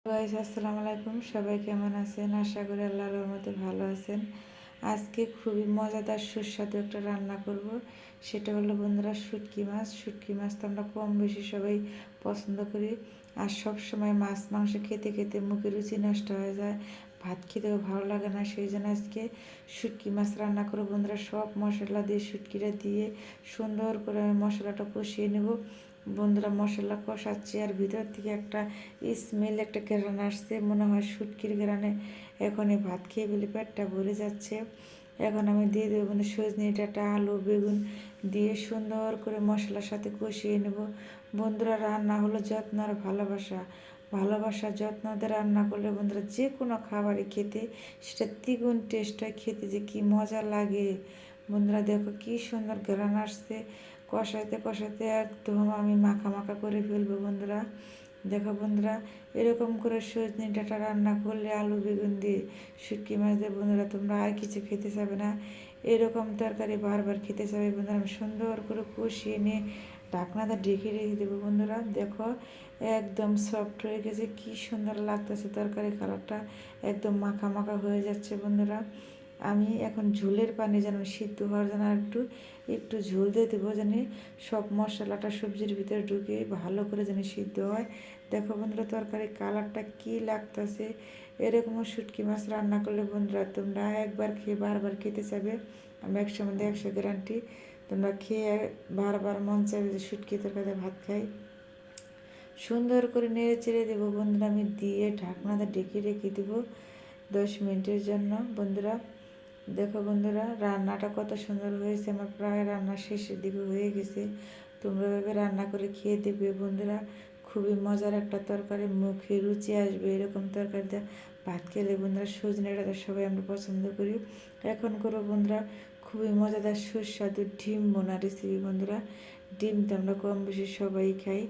Guys আসসালামু আলাইকুম, সবাই কেমন আছেন? আশা করি আল্লাহর রহমতে ভালো আছেন। আজকে খুবই মজাদার সুস্বাদু একটা রান্না করব। সেটা হলো বন্ধুরা শুটকি মাছ। শুটকি মাছ তো আমরা কম বেশি সবাই পছন্দ করি। আর সব সময় মাছ মাংস খেতে খেতে মুখে রুচি নষ্ট হয়ে যায়, ভাত খেতেও ভালো লাগে না। সেই জন্য আজকে শুটকি মাছ রান্না করব বন্ধুরা। সব মশলা দিয়ে শুটকিটা দিয়ে সুন্দর করে আমি মশলাটা কষিয়ে নেব বন্ধুরা। মশলা কষাচ্ছি আর ভিতর থেকে একটা স্মেল, একটা ঘ্রাণ আসছে, মনে হয় শুটকির ঘ্রাণে এখনই ভাত খেয়ে বলে পেটটা ভরে যাচ্ছে। এখন আমি দিয়ে দেবো বন্ধু সজনে ডাঁটা, আলু, বেগুন দিয়ে সুন্দর করে মশলার সাথে কষিয়ে নেব বন্ধুরা। রান্না হলো যত্ন আর ভালোবাসা। ভালোবাসা যত্ন দিয়ে রান্না করলে বন্ধুরা যে কোনো খাবারই খেতে সেটা দ্বিগুণ টেস্ট হয়, খেতে যে কী মজা লাগে বন্ধুরা। দেখো কি সুন্দর ঘ্রাণ আসছে। কষাইতে কষাইতে একদম আমি মাখা মাখা করে ফেলবো বন্ধুরা। দেখো বন্ধুরা, এরকম করে সজনে ডাঁটা রান্না করলে আলু বেগুন দিয়ে শুটকি মাছ দিয়ে বন্ধুরা তোমরা আর কিছু খেতে চাবে না, এরকম তরকারি বারবার খেতে চাবে বন্ধুরা। আমি সুন্দর করে কষিয়ে নিয়ে ঢাকনাটা ঢেকে রেখে দেবো বন্ধুরা। দেখো একদম সফট হয়ে গেছে, কি সুন্দর লাগতেছে, তরকারি কালারটা একদম মাখা মাখা হয়ে যাচ্ছে বন্ধুরা। আমি এখন ঝোলের পানি যেন সিদ্ধ হওয়ার জন্য একটু একটু ঝোল দিয়ে দেবো, যেন সব মশলাটা সবজির ভিতরে ঢুকে ভালো করে যেন সিদ্ধ হয়। দেখো বন্ধুরা তরকারির কালারটা কি লাগতেছে। এরকমও শুটকি মাছ রান্না করলে বন্ধুরা তোমরা একবার খেয়ে বারবার খেতে চাবে। আমি 100 গ্যারান্টি, তোমরা খেয়ে বারবার মন চাইবে যে শুটকি তরকারি ভাত খাই। সুন্দর করে নেড়ে চেড়ে দেবো বন্ধুরা। আমি দিয়ে ঢাকনাটা ডেকে রেখে দেবো 10 মিনিটের জন্য বন্ধুরা। দেখো বন্ধুরা রান্নাটা কত সুন্দর হয়েছে, আমার প্রায় রান্না শেষের দিকে হয়ে গেছে। তোমরা এভাবে রান্না করে খেয়ে দেখবে বন্ধুরা, খুবই মজার একটা তরকারি, মুখে রুচি আসবে এরকম তরকারিটা ভাত খেলে বন্ধুরা। সজনে ডাঁটা সবাই আমরা পছন্দ করি। এখন করো বন্ধুরা খুবই মজাদার সুস্বাদু ডিম বোনা রেসিপি বন্ধুরা। ডিম তো আমরা কম বেশি সবাই খাই।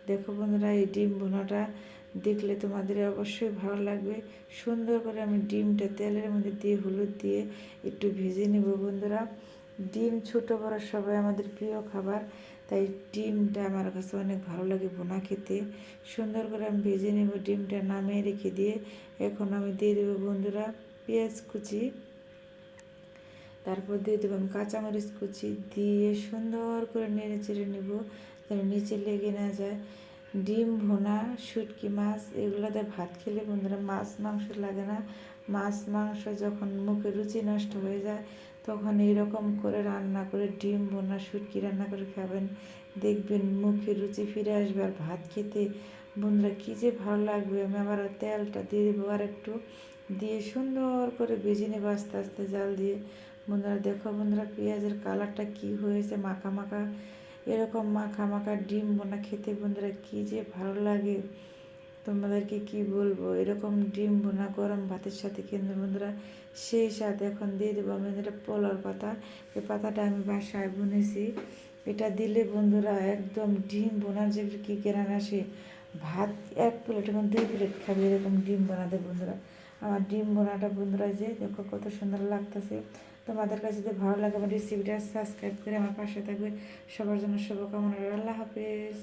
দেখো বন্ধুরা এই ডিম বোনাটা দেখলে তোমাদের অবশ্যই ভালো লাগবে। সুন্দর করে আমি ডিমটা তেলের মধ্যে দিয়ে হলুদ দিয়ে একটু ভেজে নেব বন্ধুরা। ডিম ছোটো বড়ো সবাই আমাদের প্রিয় খাবার, তাই ডিমটা আমার কাছে অনেক ভালো লাগে বোনা খেতে। সুন্দর করে আমি ভেজে নেব, ডিমটা নামিয়ে রেখে দিয়ে এখন আমি দিয়ে দেবো বন্ধুরা পেঁয়াজ কুচি, তারপর দিয়ে দেবো আমি কাঁচামরিচ কুচি, দিয়ে সুন্দর করে নেড়ে চেড়ে নেব যেন নিচে লেগে না যায়। ডিম ভোনা শুটকি মাছ এগুলোতে ভাত খেলে বন্ধুরা মাছ মাংস লাগে না। মাছ মাংস যখন মুখে রুচি নষ্ট হয়ে যায় তখন এইরকম করে রান্না করে ডিম ভোনা শুটকি রান্না করে খাবেন, দেখবেন মুখে রুচি ফিরে আসবে। আর ভাত খেতে বন্ধুরা কী যে ভালো লাগবে। আমি আবার তেলটা দিয়ে দেবো আর একটু, দিয়ে সুন্দর করে ভেজে নেবো আস্তে আস্তে জাল দিয়ে বন্ধুরা। দেখো বন্ধুরা পেঁয়াজের কালারটা কি হয়েছে, মাখা মাখা, এরকম মাখা মাখা ডিম বোনা খেতে বন্ধুরা কী যে ভালো লাগে তোমাদেরকে কি বলবো। এরকম ডিম বোনা গরম ভাতের সাথে কিন্তু বন্ধুরা সেই স্বাদ। এখন দিয়ে দেবো আমি এটা পোলার পাতা, এই পাতাটা আমি বাসায় বুনেছি। এটা দিলে বন্ধুরা একদম ডিম বোনার যে কী কেরান আসে, ভাত 1 প্লেট এবং 2 প্লেট খাবে এরকম ডিম বোনাতে বন্ধুরা। আমার ডিম বোনাটা বন্ধুরা যে দেখো কত সুন্দর লাগতেছে। তোমাদের কাছে যদি ভালো লাগে আমার রেসিপিটা সাবস্ক্রাইব করে আমার পাশে থাকবে। সবার জন্য শুভকামনা। আল্লাহ হাফেজ।